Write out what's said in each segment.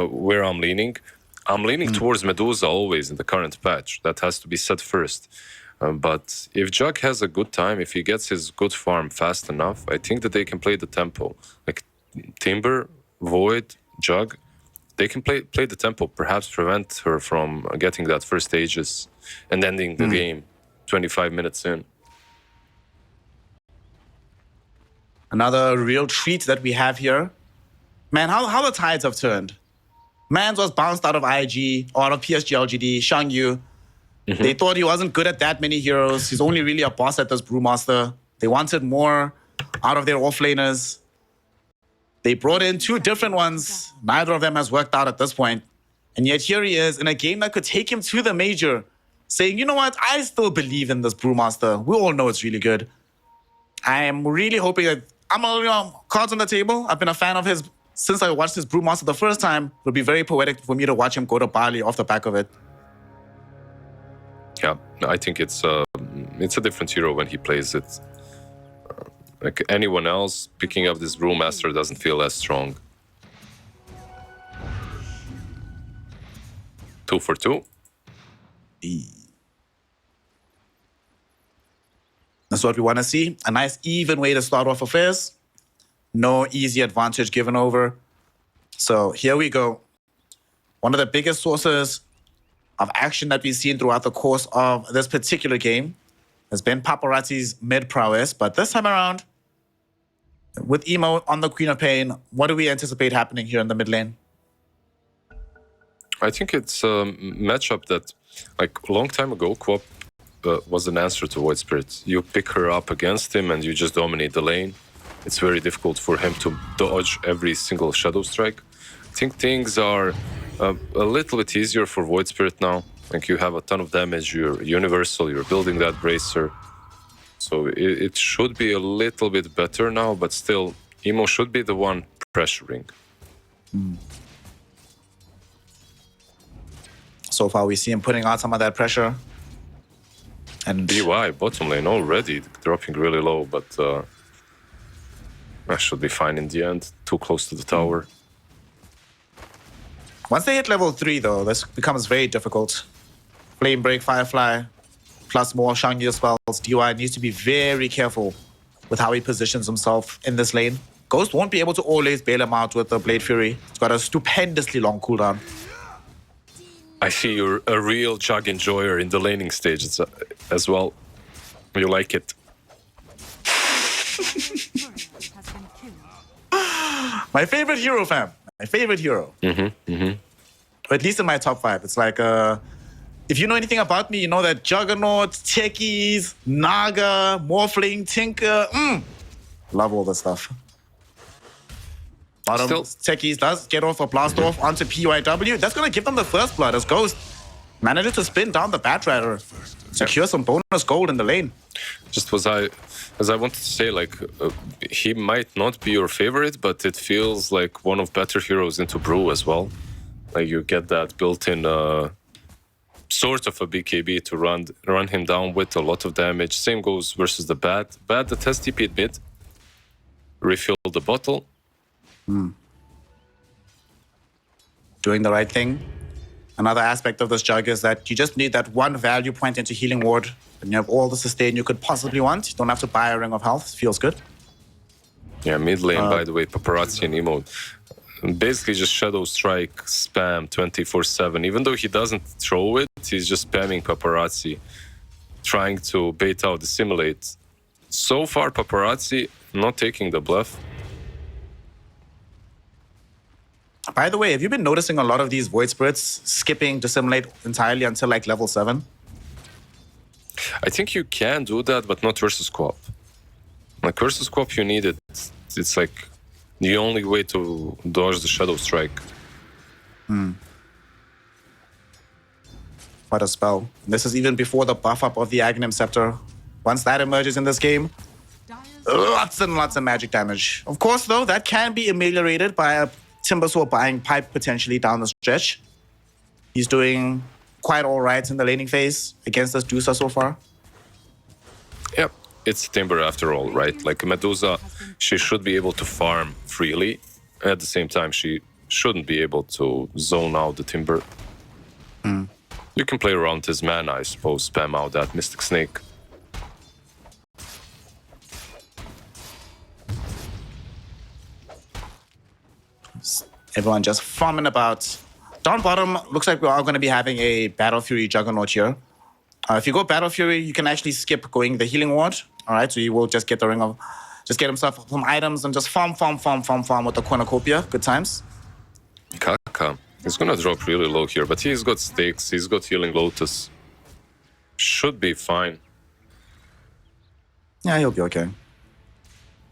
where I'm leaning towards Medusa always in the current patch. That has to be said first. But if Jug has a good time, if he gets his good farm fast enough, I think that they can play the tempo. Like Timber, Void, Jug, they can play the tempo, perhaps prevent her from getting that first Aegis and ending the game 25 minutes in. Another real treat that we have here. Man, how the tides have turned. Mans was bounced out of IG, or out of PSG.LGD, Shangyu. They thought he wasn't good at that many heroes. He's only really a boss at this Brewmaster. They wanted more out of their offlaners. They brought in 2 different ones. Neither of them has worked out at this point. And yet here he is in a game that could take him to the major, saying, you know what, I still believe in this Brewmaster. We all know it's really good. I am really hoping that cards on the table. I've been a fan of his since I watched his Brewmaster the first time. It would be very poetic for me to watch him go to Bali off the back of it. Yeah, I think it's a different hero when he plays it. Like anyone else, picking up this Brewmaster doesn't feel as strong. 2 for 2. That's what we want to see. A nice even way to start off affairs. No easy advantage given over. So here we go. One of the biggest sources of action that we've seen throughout the course of this particular game has been Paparazzi's mid prowess. But this time around, with Emo on the Queen of Pain, what do we anticipate happening here in the mid lane? I think it's a matchup that, like a long time ago, Quap was an answer to Void Spirit. You pick her up against him and you just dominate the lane. It's very difficult for him to dodge every single Shadow Strike. I think things are a little bit easier for Void Spirit now. Like you have a ton of damage, you're universal, you're building that bracer. So it should be a little bit better now, but still, Emo should be the one pressuring. So far, we see him putting out some of that pressure. And DY, bottom lane already, dropping really low, but that should be fine in the end. Too close to the tower. Once they hit level 3, though, this becomes very difficult. Flame Break, Firefly, plus more Shangyu spells. DY needs to be very careful with how he positions himself in this lane. Ghost won't be able to always bail him out with the Blade Fury. It's got a stupendously long cooldown. I see you're a real Jug enjoyer in the laning stage as well. You like it. My favorite hero, fam. My favorite hero. Or at least in my top 5. It's like, if you know anything about me, you know that Juggernaut, Techies, Naga, Morphling, Tinker, love all this stuff. Bottom, Techies does get off a blast off onto PYW. That's going to give them the first blood as Ghost manages to spin down the Batrider, secure some bonus gold in the lane. Just as I wanted to say, like, he might not be your favorite, but it feels like one of better heroes into Brew as well. Like you get that built-in sort of a BKB to run him down with a lot of damage. Same goes versus the Bat. Bat that has TP'd mid. Refill the bottle. Doing the right thing. Another aspect of this Jug is that you just need that one value point into Healing Ward, and you have all the sustain you could possibly want. You don't have to buy a Ring of Health. It feels good. Yeah, mid lane, by the way, Paparazzi and Emo. Basically just Shadow Strike spam 24/7. Even though he doesn't throw it, he's just spamming Paparazzi, trying to bait out the Simulate. So far, Paparazzi not taking the bluff. By the way, have you been noticing a lot of these Void Spirits skipping Dissimulate entirely until like level 7? I think you can do that, but not versus Quap. Like versus Quap, you need it. It's like the only way to dodge the Shadow Strike. What a spell. This is even before the buff up of the Aghanim Scepter. Once that emerges in this game, lots and lots of magic damage. Of course, though, that can be ameliorated by a Timbersaw buying pipe potentially down the stretch. He's doing quite all right in the laning phase against this Dusa so far. Yep, it's Timber after all, right? Like Medusa, she should be able to farm freely. At the same time, she shouldn't be able to zone out the Timber. You can play around his mana, I suppose, spam out that Mystic Snake. Everyone just farming about. Down bottom, looks like we are going to be having a Battle Fury Juggernaut here. If you go Battle Fury, you can actually skip going the Healing Ward. All right, so you will just get the Ring of... Just get himself some items and just farm with the Cornucopia. Good times. Kaka. He's gonna drop really low here, but he's got stakes, he's got Healing Lotus. Should be fine. Yeah, he'll be okay.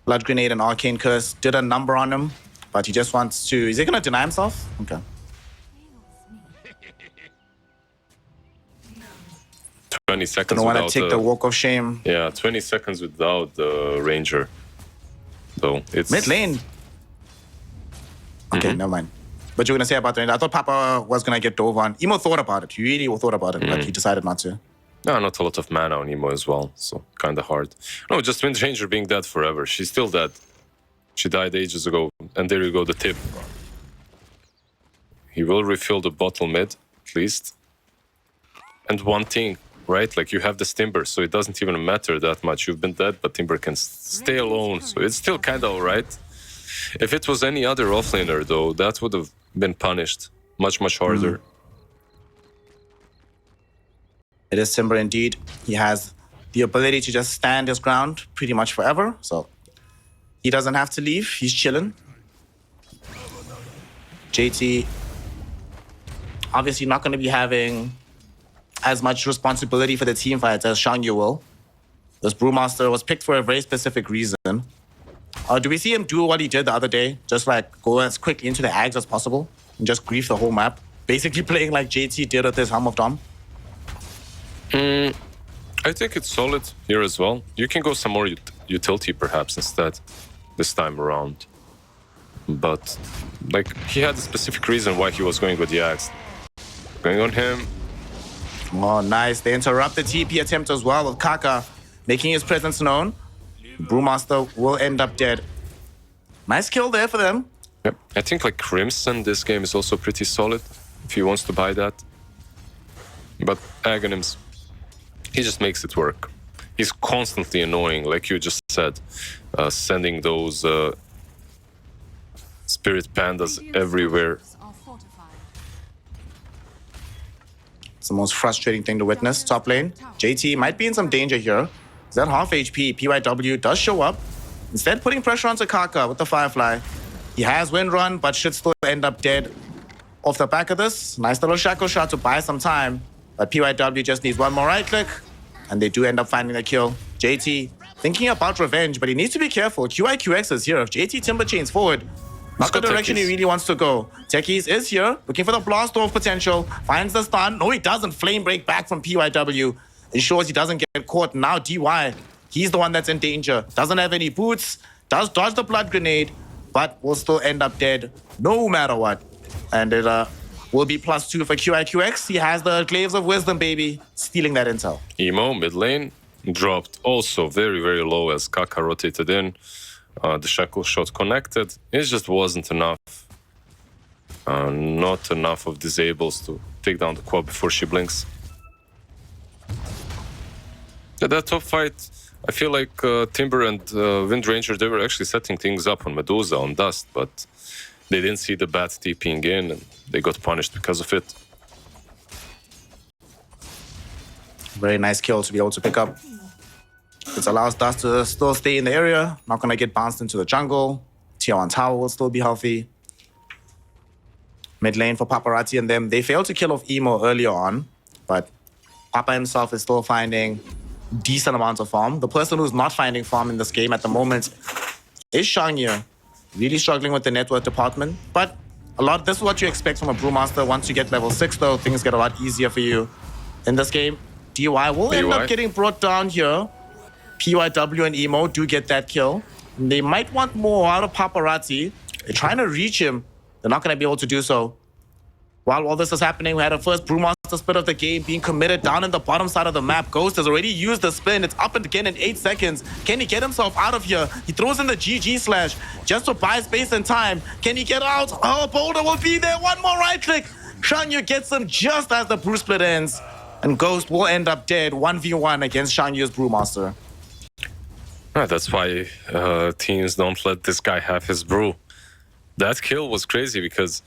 Blood Grenade and Arcane Curse did a number on him, but he just wants to... Is he gonna deny himself? Okay. 20 seconds Don't want without to take the Walk of Shame. Yeah, 20 seconds without the Ranger. So it's... Mid lane. Okay, never mind. But you're going to say about the... I thought Papa was going to get dove on. Emo thought about it. He really thought about it, but he decided not to. No, not a lot of mana on Emo as well, so kind of hard. No, just Wind Ranger being dead forever. She's still dead. She died ages ago, and there you go, the tip. He will refill the bottle mid, at least. And one thing, right? Like, you have this Timber, so it doesn't even matter that much. You've been dead, but Timber can stay alone, so it's still kind of alright. If it was any other offlaner, though, that would have been punished much harder. It is Timber indeed. He has the ability to just stand his ground pretty much forever, so he doesn't have to leave. He's chilling. JT obviously not going to be having as much responsibility for the team fights as Shangyu will. This Brewmaster was picked for a very specific reason. Do we see him do what he did the other day? Just like go as quickly into the Ags as possible and just grief the whole map? Basically playing like JT did with his Helm of Dom? I think it's solid here as well. You can go some more utility perhaps instead this time around. But like he had a specific reason why he was going with the Axe. Going on him. Oh, nice. They interrupt the TP attempt as well with Kaka making his presence known. Brewmaster will end up dead. Nice kill there for them. Yep. I think like Crimson this game is also pretty solid if he wants to buy that. But Aghanims, he just makes it work. He's constantly annoying, like you just said, sending those Spirit Pandas everywhere. It's the most frustrating thing to witness. Top lane, JT might be in some danger here. He's at half HP. PYW does show up. Instead, putting pressure onto Kaka with the Firefly. He has Wind Run, but should still end up dead off the back of this. Nice little Shackle Shot to buy some time. But PYW just needs one more right click. And they do end up finding a kill. JT thinking about revenge, but he needs to be careful. QIQX is here. If JT Timber chains forward, not the direction he really wants to go. Techies is here, looking for the blast off potential. Finds the stun. No, he doesn't. Flame break back from PYW. Ensures he doesn't get caught. Now DY, he's the one that's in danger. Doesn't have any boots. Does dodge the blood grenade, but will still end up dead no matter what. And it will be +2 for QIQX. He has the Glaives of Wisdom, baby. Stealing that intel. Emo, mid lane, dropped also very low as Kaka rotated in. The Shackle Shot connected. It just wasn't enough. Not enough of disables to take down the quad before she blinks. That top fight, I feel like Timber and Wind Ranger, they were actually setting things up on Medusa, on Dust, but they didn't see the bat TPing in and they got punished because of it. Very nice kill to be able to pick up. This allows Dust to still stay in the area, not going to get bounced into the jungle. Tier 1 tower will still be healthy. Mid lane for Paparazzi and them. They failed to kill off Emo earlier on, but Papa himself is still finding decent amounts of farm. The person who's not finding farm in this game at the moment is Shangyu. Really struggling with the network department, but this is what you expect from a Brewmaster. Once you get level 6 though, things get a lot easier for you in this game. DY will end up getting brought down here. PYW and Emo do get that kill. They might want more out of Paparazzi. They're trying to reach him. They're not going to be able to do so. While all this is happening, we had a first Brewmaster faster split of the game being committed down in the bottom side of the map. Ghost has already used the spin. It's up and again in 8 seconds. Can he get himself out of here? He throws in the GG slash just to buy space and time. Can he get out? Oh, Boulder will be there. One more right click. Shangyu gets him just as the brew split ends. And Ghost will end up dead 1v1 against Shangyu's Brewmaster. That's why teams don't let this guy have his brew. That kill was crazy because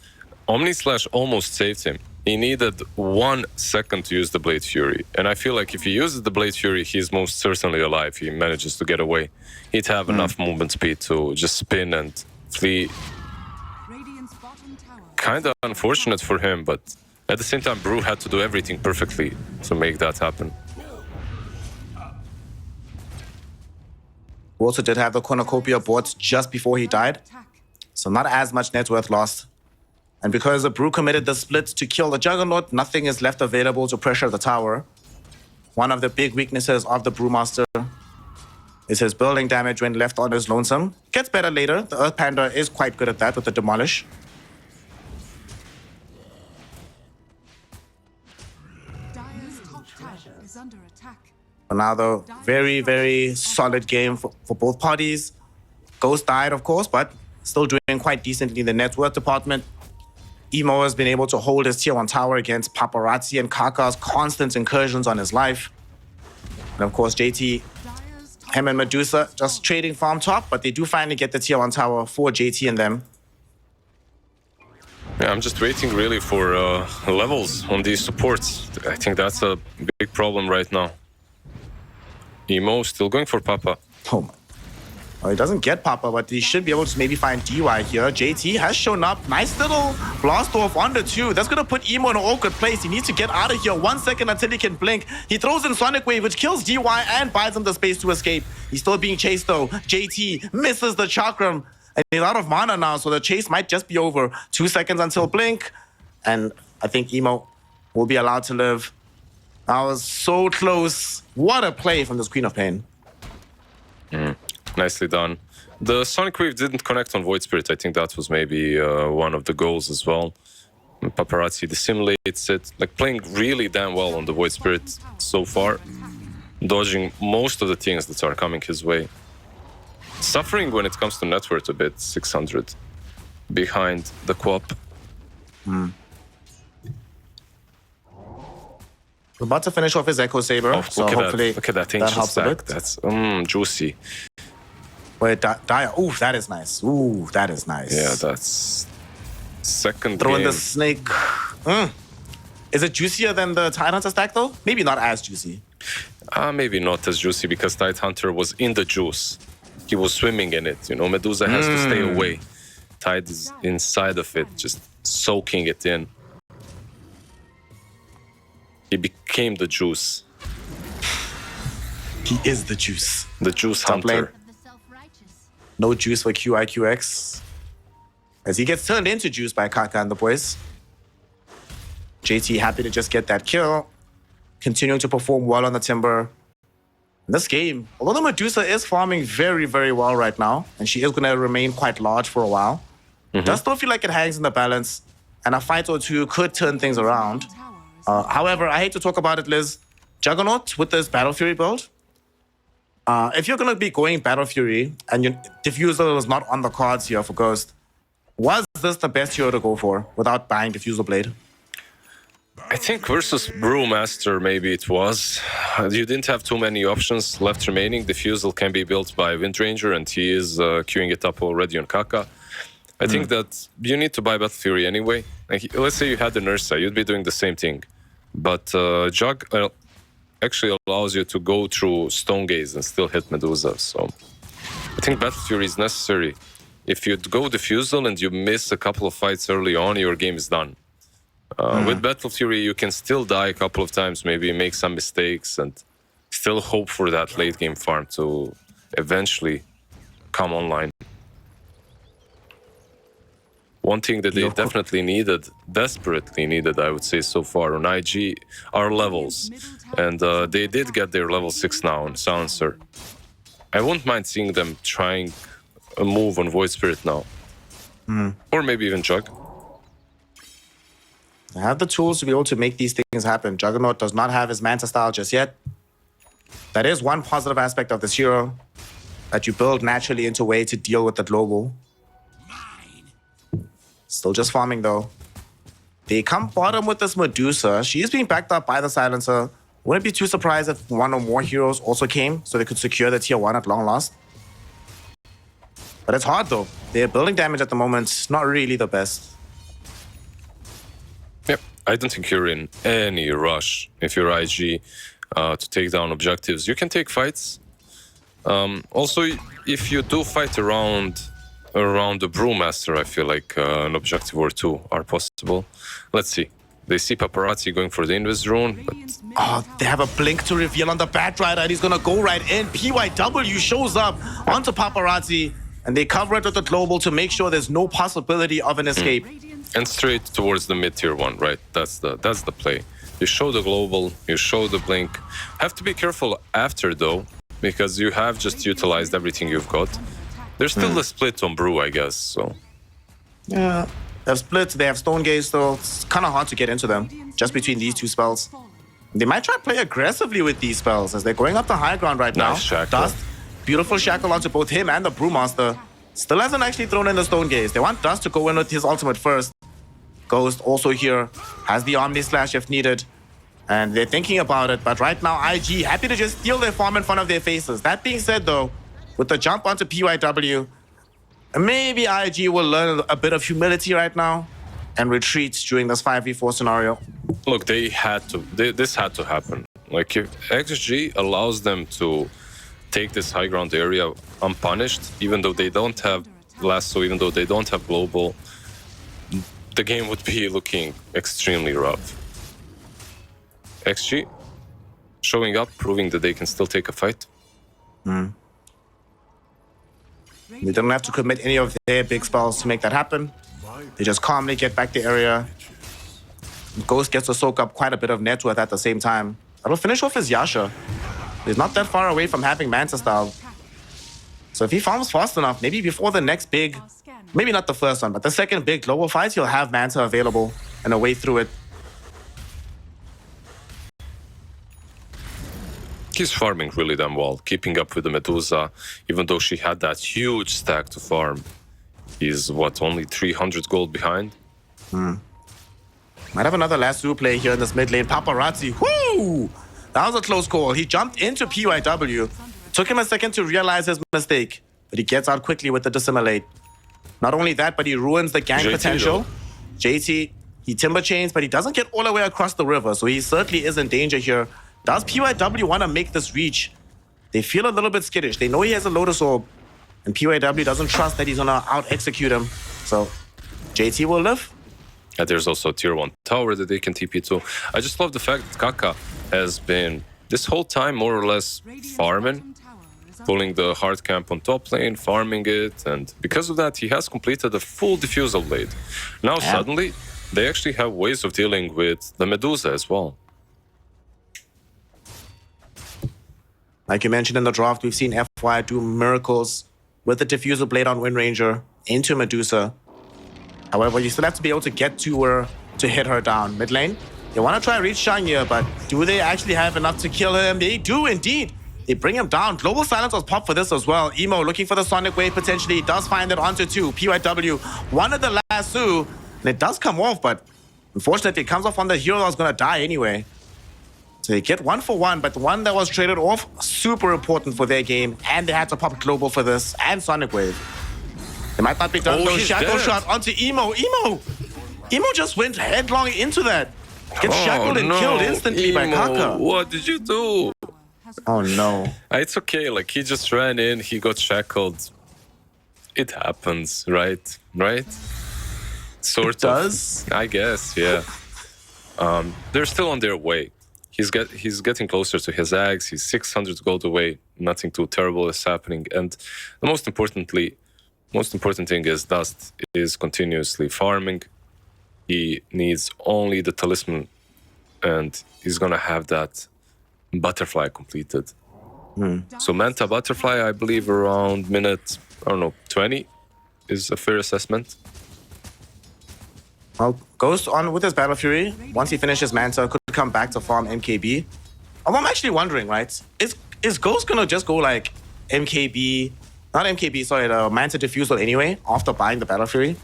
Omni Slash almost saved him. He needed 1 second to use the Blade Fury. And I feel like if he uses the Blade Fury, he's most certainly alive. He manages to get away. He'd have enough movement speed to just spin and flee. Kind of unfortunate for him, but at the same time, Brew had to do everything perfectly to make that happen. We also did have the cornucopia bought just before he died, so not as much net worth lost. And because the Brew committed the split to kill the Juggernaut, nothing is left available to pressure the tower. One of the big weaknesses of the Brewmaster is his building damage when left on his lonesome. Gets better later. The Earth Panda is quite good at that with the Demolish. Another very, very solid game for both parties. Ghost died, of course, but still doing quite decently in the net worth department. Emo has been able to hold his tier 1 tower against Paparazzi and Kaka's constant incursions on his life. And of course, JT, him and Medusa just trading farm top, but they do finally get the tier 1 tower for JT and them. Yeah, I'm just waiting really for levels on these supports. I think that's a big problem right now. Emo still going for Papa. Oh my. Well, he doesn't get Papa, but he should be able to maybe find DY here. JT has shown up. Nice little blast off on the 2. That's going to put Emo in an awkward place. He needs to get out of here 1 second until he can blink. He throws in Sonic Wave, which kills DY and buys him the space to escape. He's still being chased though. JT misses the Chakram. And he's out of mana now, so the chase might just be over. 2 seconds until blink. And I think Emo will be allowed to live. I was so close. What a play from this Queen of Pain. Nicely done. The Sonic Wave didn't connect on Void Spirit. I think that was maybe one of the goals as well. Paparazzi dissimulates it. Like playing really damn well on the Void Spirit so far. Dodging most of the things that are coming his way. Suffering when it comes to net worth a bit, 600 behind the co-op. We're about to finish off his Echo Saber, Oh, so look hopefully at that that ancient helps a stack. bit. That's juicy. Wait, Dia. Ooh, that is nice. Ooh, that is nice. Yeah, that's second Throw in game. the snake. Is it juicier than the Tidehunter stack though? Maybe not as juicy. Maybe not as juicy because Tidehunter was in the juice. He was swimming in it. You know, Medusa has to stay away. Tide is inside of it, just soaking it in. He became the juice. He is the juice. The juice Top lane. hunter. No juice for QIQX. As he gets turned into juice by Kaka and the boys. JT happy to just get that kill. Continuing to perform well on the Timber. In this game, although the Medusa is farming very, very well right now, and she is going to remain quite large for a while, does still feel like it hangs in the balance, and a fight or two could turn things around. However, I hate to talk about it, Liz. Juggernaut with this Battle Fury build, if you're going to be going Battle Fury and your Diffusal was not on the cards here for Ghost, was this the best hero to go for without buying Diffusal Blade? I think versus Brewmaster, maybe it was. You didn't have too many options left remaining. Diffusal can be built by Windranger, and he is queuing it up already on Kaka. I think that you need to buy Battle Fury anyway. Like, let's say you had the Nursa, you'd be doing the same thing. But Jug actually allows you to go through Stone Gaze and still hit Medusa. So I think Battle Fury is necessary. If you go Diffusal and you miss a couple of fights early on, your game is done. With Battle Fury, you can still die a couple of times, maybe make some mistakes, and still hope for that late game farm to eventually come online. One thing that they definitely needed, desperately needed, I would say so far on IG, are levels. And they did get their level 6 now on Silencer. I wouldn't mind seeing them trying a move on Void Spirit now. Or maybe even Jug. They have the tools to be able to make these things happen. Juggernaut does not have his Manta style just yet. That is one positive aspect of this hero, that you build naturally into a way to deal with the global. Still just farming though. They come bottom with this Medusa. She is being backed up by the Silencer. Wouldn't be too surprised if one or more heroes also came so they could secure the tier 1 at long last. But it's hard though. Their building damage at the moment, not really the best. Yep, I don't think you're in any rush if you're IG to take down objectives. You can take fights. Also, if you do fight around the Brewmaster, I feel like an objective or two are possible. Let's see. They see Paparazzi going for the Invis rune, but... Oh, they have a blink to reveal on the Batrider, and he's gonna go right in. PYW shows up onto Paparazzi, and they cover it with the global to make sure there's no possibility of an escape. And straight towards the mid-tier 1, right? That's the play. You show the global, you show the blink. Have to be careful after, though, because you have just utilized everything you've got. There's still a split on Brew, I guess, so... Yeah. They have splits, they have Stone Gaze, though. It's kind of hard to get into them, just between these two spells. They might try to play aggressively with these spells, as they're going up the high ground right now. Nice shackle. Dust, beautiful shackle onto both him and the Brewmaster. Still hasn't actually thrown in the Stone Gaze. They want Dust to go in with his ultimate first. Ghost also here, has the Omni Slash if needed. And they're thinking about it, but right now, IG happy to just steal their farm in front of their faces. That being said, though, with the jump onto PYW, maybe IG will learn a bit of humility right now and retreat during this 5v4 scenario. Look, they had to. This had to happen. Like, if XG allows them to take this high ground area unpunished, even though they don't have lasso, even though they don't have global, the game would be looking extremely rough. XG showing up, proving that they can still take a fight. They don't have to commit any of their big spells to make that happen. They just calmly get back the area. Ghost gets to soak up quite a bit of net worth at the same time. That'll finish off his Yasha. He's not that far away from having Manta style. So if he farms fast enough, maybe before the next big, maybe not the first one, but the second big global fight, he'll have Manta available and a way through it. He's farming really damn well, keeping up with the Medusa, even though she had that huge stack to farm. He's, what, only 300 gold behind? Might have another lasso play here in this mid lane. Paparazzi, whoo! That was a close call. He jumped into PYW. Took him a second to realize his mistake, but he gets out quickly with the dissimulate. Not only that, but he ruins the gank potential. JT, he timber chains, but he doesn't get all the way across the river, so he certainly is in danger here. Does PYW want to make this reach? They feel a little bit skittish. They know he has a Lotus Orb, and PYW doesn't trust that he's going to out-execute him. So, JT will live. And there's also a tier 1 tower that they can TP to. I just love the fact that Kaka has been, this whole time, more or less farming, pulling the hard camp on top lane, farming it, and because of that, he has completed a full Diffusal Blade. Now, suddenly, they actually have ways of dealing with the Medusa as well. Like you mentioned in the draft, we've seen FY do miracles with the Diffusal Blade on Wind Ranger into Medusa. However, you still have to be able to get to her to hit her down. Mid lane, they want to try and reach Shangya, but do they actually have enough to kill him? They do indeed. They bring him down. Global Silence was popped for this as well. Emo looking for the Sonic Wave potentially. He does find it onto 2. PYW wanted the lasso, and it does come off, but unfortunately, it comes off on the hero that was going to die anyway. So they get 1 for 1, but the one that was traded off, super important for their game, and they had to pop global for this, and Sonic Wave. They might not be done though. Shackle shot onto Emo. Emo just went headlong into that. Gets shackled and killed instantly by Kaka. What did you do? Oh no. It's okay, like he just ran in, he got shackled. It happens, right? Sort of. Does? I guess, yeah. They're still on their way. He's getting closer to his axe. He's 600 gold away. Nothing too terrible is happening. And the most important thing is Dust is continuously farming. He needs only the talisman, and he's gonna have that butterfly completed. So Manta Butterfly, I believe around minute, I don't know, 20 is a fair assessment. Well, Ghost on with his Battle Fury. Once he finishes Manta, could come back to farm MKB. Although I'm actually wondering, right? Is Ghost gonna just go like MKB, not MKB, sorry, the Manta Diffusal anyway, after buying the Battle Fury?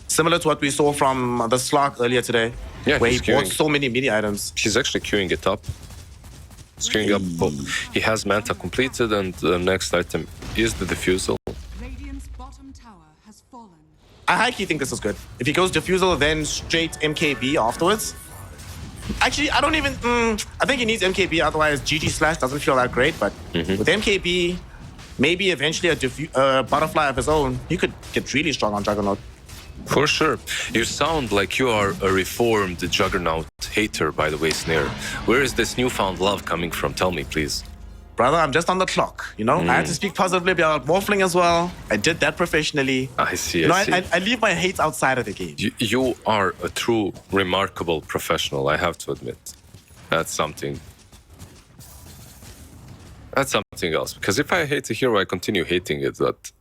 Similar to what we saw from the Slark earlier today, Yeah, where he he's bought queuing. so many mini items. He's actually queuing it up. He's queuing up. Well, he has Manta completed, and the next item is the Diffusal. Radiant's bottom tower has fallen. I high-key think this is good. If he goes Diffusal, then straight MKB afterwards. Actually, I don't even... I think he needs MKB, otherwise GG Slash doesn't feel that great, but with MKB, maybe eventually a Butterfly of his own, he could get really strong on Juggernaut. For sure. You sound like you are a reformed Juggernaut hater, by the way, Snare. Where is this newfound love coming from? Tell me, please. Brother, I'm just on the clock, you know? I had to speak positively about Morphling as well. I did that professionally. I see, You know, I see. I leave my hate outside of the game. You are a true, remarkable professional, I have to admit. That's something. That's something else. Because if I hate a hero, I continue hating it, but...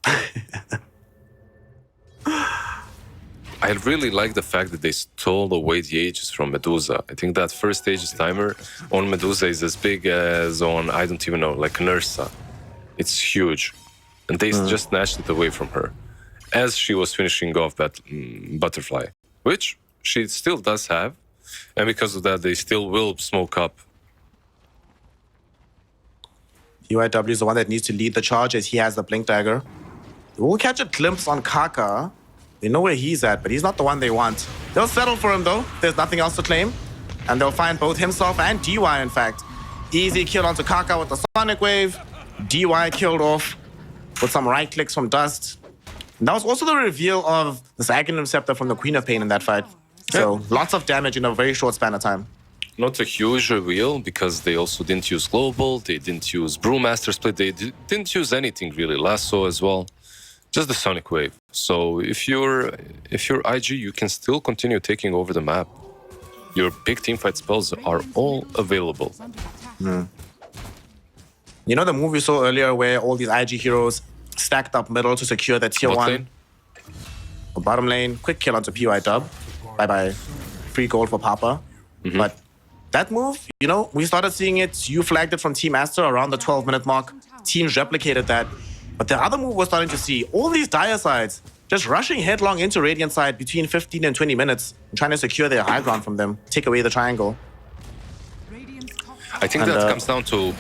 I really like the fact that they stole away the Aegis from Medusa. I think that first Aegis timer on Medusa is as big as on, I don't even know, like Nursa. It's huge. And they just snatched it away from her as she was finishing off that Butterfly, which she still does have. And because of that, they still will smoke up. UIW is the one that needs to lead the charge as he has the Blink Dagger. We'll catch a glimpse on Kaka. They know where he's at, but he's not the one they want. They'll settle for him, though. There's nothing else to claim. And they'll find both himself and DY, in fact. Easy kill onto Kaka with the Sonic Wave. DY killed off with some right clicks from Dust. And that was also the reveal of this Aghanim Scepter from the Queen of Pain in that fight. So lots of damage in a very short span of time. Not a huge reveal, because they also didn't use Global, they didn't use Brewmaster Split, they didn't use anything really. Lasso as well. Just the Sonic Wave. So if you're IG, you can still continue taking over the map. Your big teamfight spells are all available. You know the move we saw earlier where all these IG heroes stacked up middle to secure that tier Bot 1? lane? Bottom lane, quick kill onto PY Dub. Bye-bye. Free gold for Papa. But that move, you know, we started seeing it. You flagged it from Team Aster around the 12-minute mark. Teams replicated that. But the other move we're starting to see, all these dire sides just rushing headlong into Radiant side between 15 and 20 minutes and trying to secure their high ground from them, take away the triangle. Radiant's top I think And, that comes down to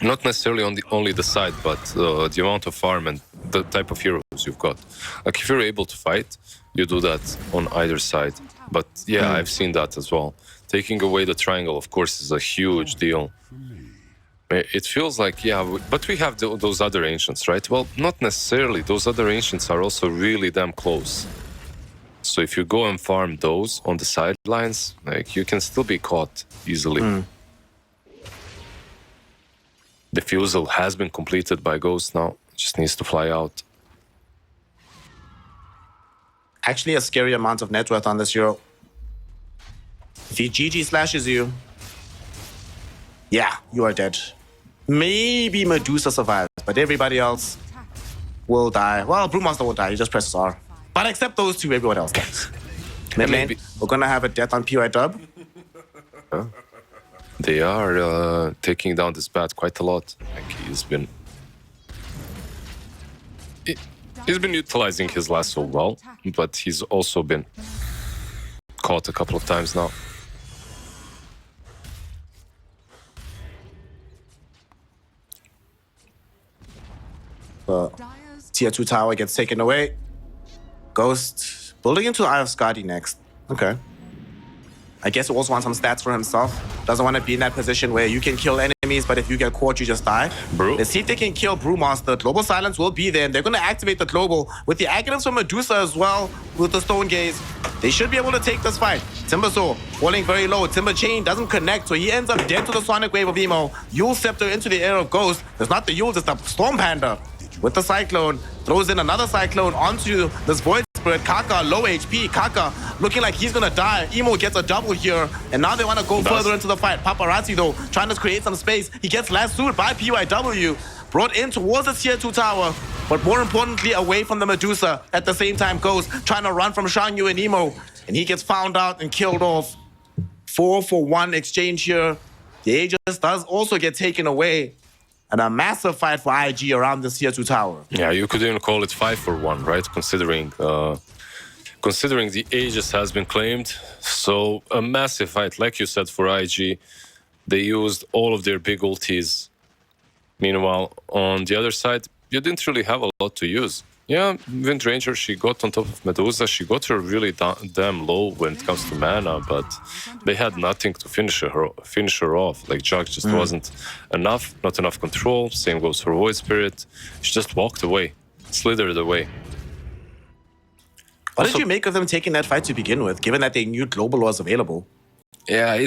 not necessarily on only the side, but the amount of farm and the type of heroes you've got. Like if you're able to fight, you do that on either side. But yeah, I've seen that as well. Taking away the triangle, of course, is a huge deal. It feels like, yeah, but we have those other ancients, right? Well, not necessarily. Those other ancients are also really damn close. So if you go and farm those on the sidelines, like you can still be caught easily. Diffusal has been completed by Ghost now. Just needs to fly out. Actually, a scary amount of net worth on this hero. If he GG slashes you, yeah, you are dead. Maybe Medusa survives, but everybody else will die. Well, Brewmaster will die, he just presses R. But except those two, everyone else dies. Mid lane, maybe- we're gonna have a death on PY Dub. They are taking down this bat quite a lot. Like he's been utilizing his lasso well, but he's also been caught a couple of times now. Dyer's Tier 2 tower gets taken away. Ghost building into Eye of Skadi next. Okay. I guess he also wants some stats for himself. Doesn't want to be in that position where you can kill enemies, but if you get caught, you just die. Bro. Let's see if they can kill Brewmaster. Global Silence will be there, and they're going to activate the Global with the Aghanim's from Medusa as well, with the Stone Gaze. They should be able to take this fight. Timbersaw falling very low. Timber Chain doesn't connect, so he ends up dead to the Sonic Wave of Emo. Yule Scepter into the air of Ghost. There's not the Yule, it's the Storm Panda. With the Cyclone, throws in another Cyclone onto this Void Spirit. Kaka, low HP. Kaka looking like he's gonna die. Emo gets a double here, and now they want to go further into the fight. Paparazzi, though, trying to create some space. He gets lassoed by PYW. Brought in towards the tier 2 tower, but more importantly, away from the Medusa. At the same time, Ghost trying to run from Shangyu and Emo. and he gets found out and killed off. 4-for-1 exchange here. The Aegis does also get taken away. And a massive fight for IG around this tier 2 tower. Yeah, you could even call it 5-for-1, right? Considering the Aegis has been claimed. So a massive fight, like you said, for IG. They used all of their big ultis. Meanwhile, on the other side, you didn't really have a lot to use. Yeah, Wind Ranger, she got on top of Medusa. She got her really damn low when it comes to mana, but they had nothing to finish her off. Like, Jug just wasn't enough, not enough control. Same goes for Void Spirit. She just walked away, slithered away. What did you make of them taking that fight to begin with, given that they knew Global was available? Yeah,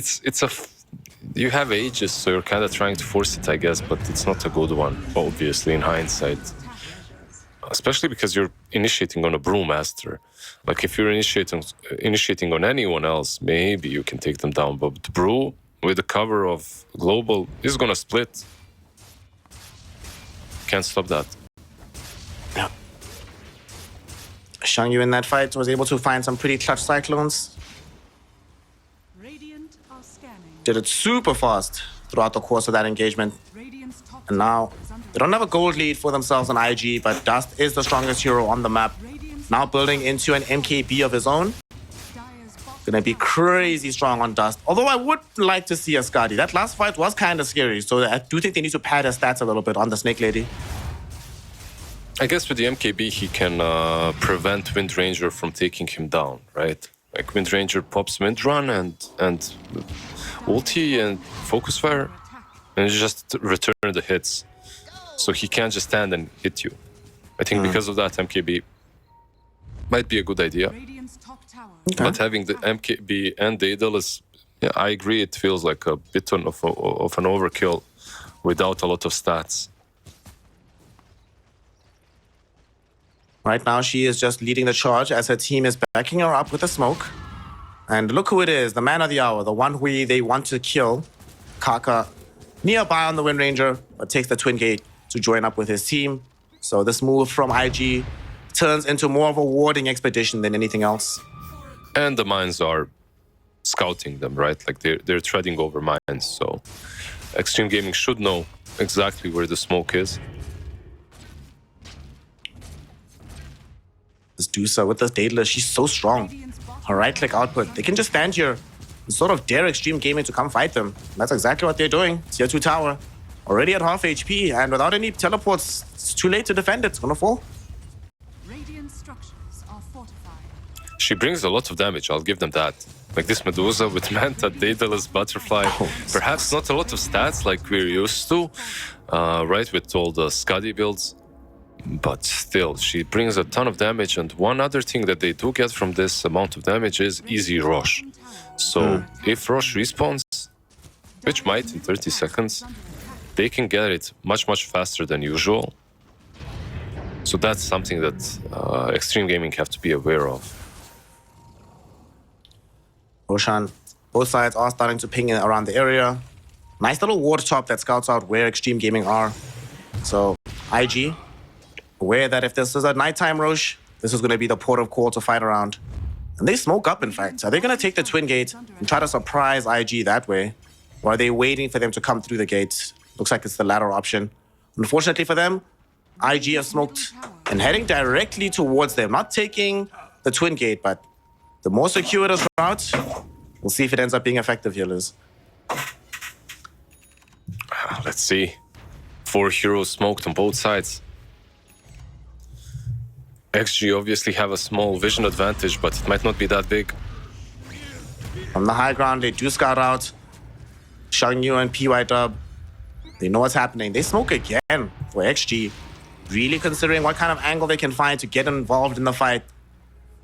you have Aegis, so you're kind of trying to force it, I guess, but it's not a good one, obviously, in hindsight. Especially because you're initiating on a Brewmaster. Like, if you're initiating on anyone else, maybe you can take them down. But Brew, with the cover of Global, is gonna split. Can't stop that. Yeah. Xiangyu in that fight was able to find some pretty clutch Cyclones. Radiant are scanning. Did it super fast throughout the course of that engagement. Radiant's top And now, tower is under they don't have a gold lead for themselves on IG, but Dust is the strongest hero on the map. Now building into an MKB of his own. Dire's bottom Gonna be crazy strong on Dust. Although I would like to see a Skadi. That last fight was kind of scary, so I do think they need to pad his stats a little bit on the Snake Lady. I guess with the MKB, he can prevent Wind Ranger from taking him down, right? Like, Wind Ranger pops Wind Run and ulti and Focus Fire, and you just return the hits. So he can't just stand and hit you. I think because of that, MKB might be a good idea. Radiant's top tower. But having the MKB and Daedalus, yeah, I agree, it feels like a bit of an overkill without a lot of stats. Right now, she is just leading the charge as her team is backing her up with a smoke. And look who it is, the man of the hour, the one who they want to kill. Kaka, nearby on the Wind Ranger, but takes the Twin Gate to join up with his team. So this move from IG turns into more of a warding expedition than anything else. And the mines are scouting them, right? Like, they're treading over mines. So Xtreme Gaming should know exactly where the smoke is. This Dusa with this Daedalus, she's so strong. Her right-click output, they can just stand here and sort of dare Xtreme Gaming to come fight them. That's exactly what they're doing. Tier 2 tower, already at half HP, and without any teleports, it's too late to defend it. It's gonna fall. Radiant structures are fortified. She brings a lot of damage, I'll give them that. Like, this Medusa with Manta, Daedalus, Butterfly. Perhaps not a lot of stats like we're used to, right, with all the Skadi builds. But still, she brings a ton of damage, and one other thing that they do get from this amount of damage is easy rush. So if rush respawns, which might in 30 seconds, they can get it much, much faster than usual. So that's something that Xtreme Gaming have to be aware of. Roshan, both sides are starting to ping in around the area. Nice little ward top that scouts out where Xtreme Gaming are. So IG, aware that if this is a nighttime Rosh, this is going to be the port of call to fight around. And they smoke up, in fact. Are they going to take the Twin Gate and try to surprise IG that way? Or are they waiting for them to come through the gate? Looks like it's the latter option. Unfortunately for them, IG have smoked and heading directly towards them. Not taking the Twin Gate, but the more circuitous route. We'll see if it ends up being effective here, Liz. Let's see. 4 heroes smoked on both sides. XG obviously have a small vision advantage, but it might not be that big. From the high ground, they do scout out Xiangyu and PY-Dub. They know what's happening. They smoke again for XG. Really considering what kind of angle they can find to get involved in the fight.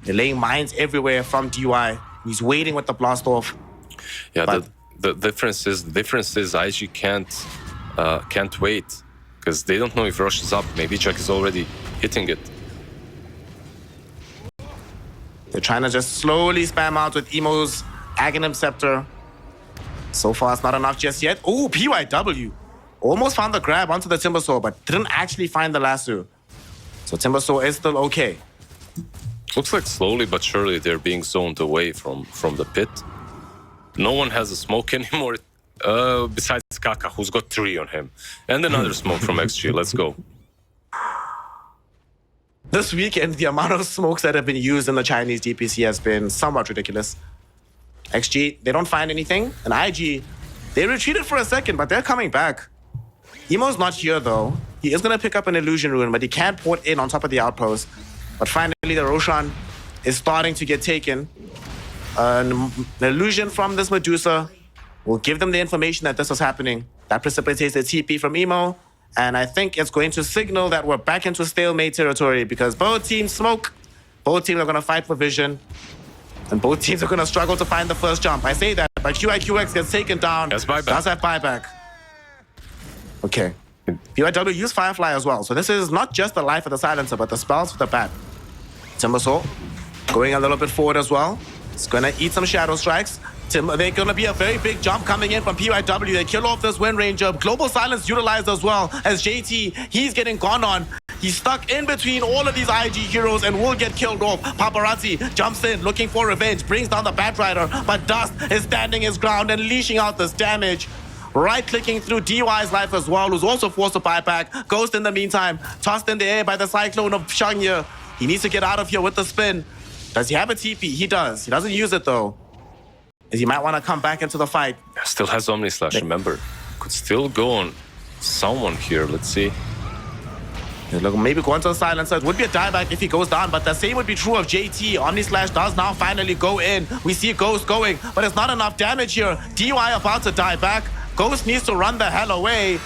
They're laying mines everywhere from DY. He's waiting with the blast off. Yeah, but the difference is IG can't wait, because they don't know if Rush is up. Maybe Jack is already hitting it. They're trying to just slowly spam out with Emo's Aghanim Scepter. So far, it's not enough just yet. Oh, PYW. Almost found the grab onto the Timbersaw, but didn't actually find the lasso. So Timbersaw is still okay. Looks like slowly but surely they're being zoned away from the pit. No one has a smoke anymore, besides Kaka, who's got 3 on him. And another smoke from XG, let's go. This weekend, the amount of smokes that have been used in the Chinese DPC has been somewhat ridiculous. XG, they don't find anything. And IG, they retreated for a second, but they're coming back. Emo's not here, though. He is going to pick up an illusion rune, but he can't port in on top of the outpost. But finally, the Roshan is starting to get taken. An illusion from this Medusa will give them the information that this is happening. That precipitates the TP from Emo. And I think it's going to signal that we're back into stalemate territory because both teams smoke. Both teams are going to fight for vision. And both teams are going to struggle to find the first jump. I say that, but QIQX gets taken down. Yes, buyback. Does have buyback. Okay. PYW used Firefly as well. So this is not just the life of the silencer, but the spells for the bat. Timbersaw going a little bit forward as well. It's going to eat some shadow strikes. They're going to be a very big jump coming in from PYW. They kill off this Wind Ranger. Global Silence utilized as well as JT. He's getting gone on. He's stuck in between all of these IG heroes and will get killed off. Paparazzi jumps in looking for revenge, brings down the Batrider, but Dust is standing his ground and leashing out this damage. Right-clicking through DY's life as well, who's also forced to buy back. Ghost in the meantime, tossed in the air by the Cyclone of Shangye. He needs to get out of here with the spin. Does he have a TP? He does. He doesn't use it though. He might want to come back into the fight. Still has Omni Slash, remember. Could still go on someone here, let's see. Yeah, look, maybe go into the silencer. It would be a dieback if he goes down, but the same would be true of JT. Omni Slash does now finally go in. We see Ghost going, but it's not enough damage here. DY about to die back. Ghost needs to run the hell away.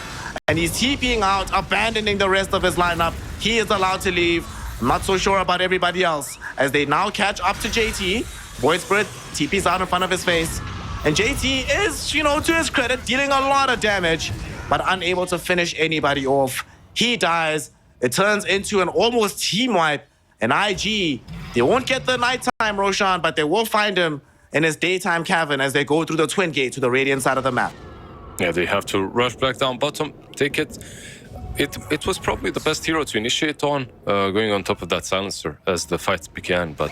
And he's TPing out, abandoning the rest of his lineup. He is allowed to leave. I'm not so sure about everybody else. As they now catch up to JT. Void Spirit TP's out in front of his face. And JT is, to his credit, dealing a lot of damage, but unable to finish anybody off. He dies. It turns into an almost team wipe. And IG, they won't get the nighttime Roshan, but they will find him in his daytime cavern as they go through the Twin Gate to the Radiant side of the map. Yeah, they have to rush back down bottom, take it. It was probably the best hero to initiate on, going on top of that silencer as the fight began, but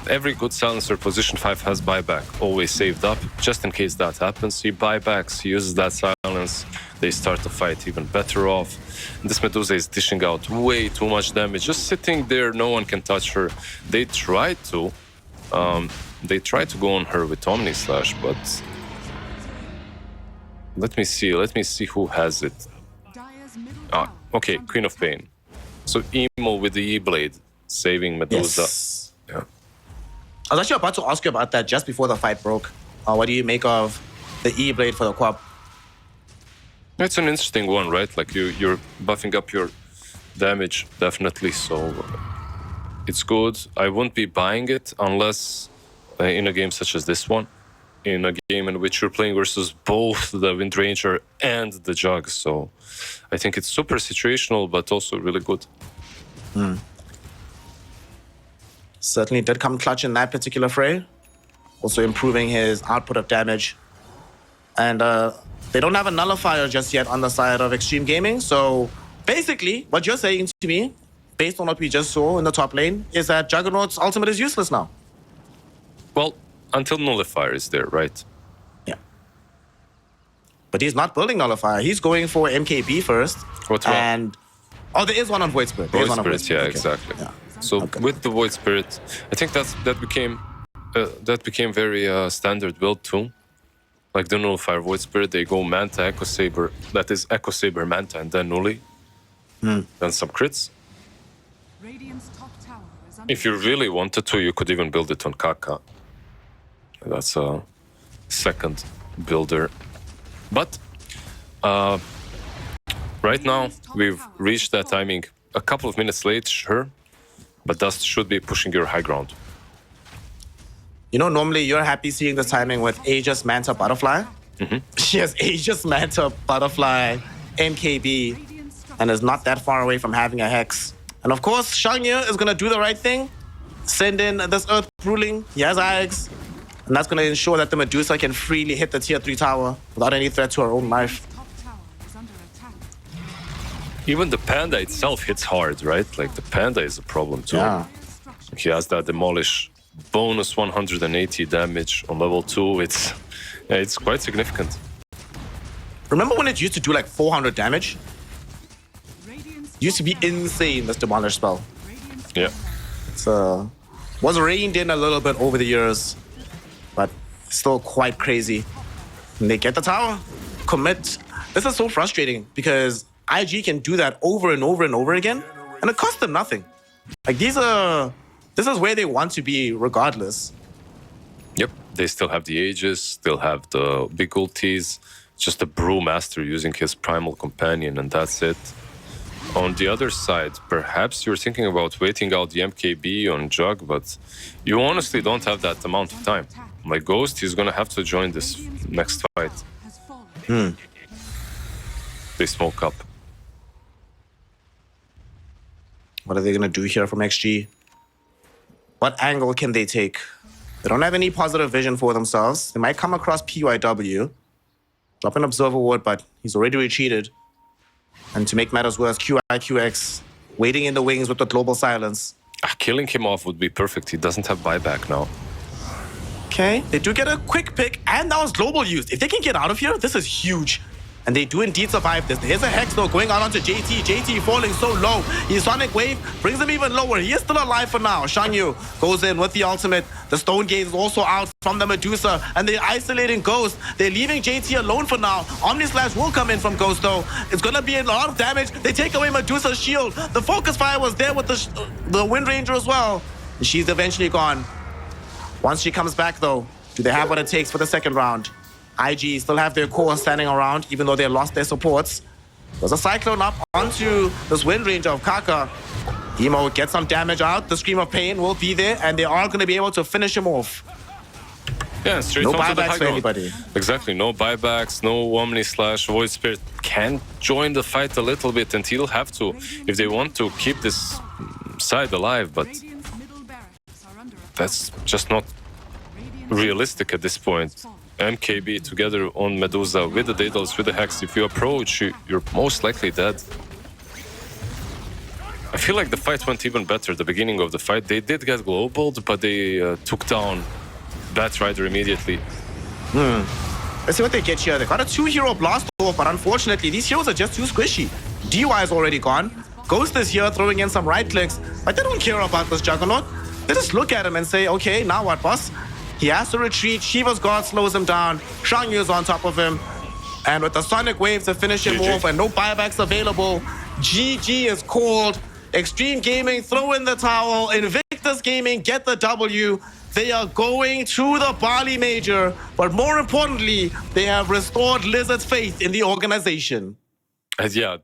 every good silencer position 5 has buyback, always saved up, just in case that happens. He buybacks, he uses that silence, they start the fight even better off. And this Medusa is dishing out way too much damage, just sitting there, no one can touch her. They tried to go on her with Omni Slash, but let me see who has it. Okay, Queen of Pain. So Emo with the E-Blade, saving Medusa. Yes. Yeah. I was actually about to ask you about that just before the fight broke. What do you make of the E-Blade for the Quap? It's an interesting one, right? Like you're buffing up your damage, definitely, so it's good. I wouldn't be buying it unless in a game such as this one, in a game in which you're playing versus both the Wind Ranger and the Jug, so I think it's super situational, but also really good. Certainly did come clutch in that particular fray. Also improving his output of damage. And they don't have a nullifier just yet on the side of Xtreme Gaming, so basically what you're saying to me, based on what we just saw in the top lane, is that Juggernaut's ultimate is useless now. Well, until Nullifier is there, right? Yeah. But he's not building Nullifier. He's going for MKB first. What about? And there is one on Void Spirit. Void Spirit, yeah, okay. Exactly. Yeah. So with the Void Spirit, I think that became very standard build too. Like the Nullifier Void Spirit, they go Manta, Echo Saber. That is Echo Saber, Manta, and then Nulli. Then some crits. Radiant's top tower is under If you really wanted to, you could even build it on Kaka. That's a second builder. But right now, we've reached that timing a couple of minutes late, sure, but Dust should be pushing your high ground. Normally you're happy seeing the timing with Aegis, Manta, Butterfly. She has Aegis, Manta, Butterfly, MKB, and is not that far away from having a Hex. And of course, Shangye is going to do the right thing. Send in this Earth Ruling. He has Ajax. And that's going to ensure that the Medusa can freely hit the tier 3 tower without any threat to her own life. Even the Panda itself hits hard, right? Like the Panda is a problem too. Yeah. He has that demolish bonus 180 damage on level 2. It's quite significant. Remember when it used to do like 400 damage? Radiant's It used to be insane, this demolish spell. Yeah. It's was reined in a little bit over the years, but still quite crazy. And they get the tower, commit. This is so frustrating because IG can do that over and over and over again, and it costs them nothing. Like this is where they want to be regardless. Yep. They still have the Aegis, still have the big ultis. Just a Brewmaster using his Primal Companion, and that's it. On the other side, perhaps you're thinking about waiting out the MKB on Jug, but you honestly don't have that amount of time. My Ghost is gonna have to join this next fight. has fallen. They smoke up. What are they gonna do here from XG? What angle can they take? They don't have any positive vision for themselves. They might come across PYW. Drop an Observer Ward, but he's already retreated. And to make matters worse, QIQX waiting in the wings with the global silence. Killing him off would be perfect. He doesn't have buyback now. Okay, they do get a quick pick, and that was global used. If they can get out of here, this is huge. And they do indeed survive this. Here's a Hex though going out onto JT. JT falling so low. His Sonic Wave brings him even lower. He is still alive for now. Shangyu goes in with the ultimate. The Stone Gaze is also out from the Medusa. And they're isolating Ghost. They're leaving JT alone for now. Omni Slash will come in from Ghost though. It's gonna be a lot of damage. They take away Medusa's shield. The Focus Fire was there with the Wind Ranger as well. And she's eventually gone. Once she comes back though, do they have what it takes for the second round? IG still have their core standing around, even though they lost their supports. There's a Cyclone up onto this Wind Ranger of Kaka. Emo gets some damage out. The Scream of Pain will be there, and they are going to be able to finish him off. Yeah, straight No onto the buybacks high for ground. anybody. Exactly, no buybacks, no Omni Slash. Void Spirit can join the fight a little bit, and he'll have to if they want to keep this side alive, but Radiant's middle barracks are under attack. that's just not Radiant's realistic at this point. MKB together on Medusa with the Daedalus, with the Hex. If you approach, you're most likely dead. I feel like the fight went even better. The beginning of the fight, they did get globaled, but they took down Batrider immediately. Let's see what they get here. They got a 2-hero blast off, but unfortunately, these heroes are just too squishy. DY is already gone. Ghost is here throwing in some right clicks, but they don't care about this Juggernaut. They just look at him and say, okay, now what, boss? He has to retreat. Shiva's God slows him down. Shangyu's on top of him. And with the Sonic Wave to finish him GG. off and no buybacks available, GG is called. Xtreme Gaming throw in the towel. Invictus Gaming get the W. They are going to the Bali Major. But more importantly, they have restored Lizard's faith in the organization. And yeah.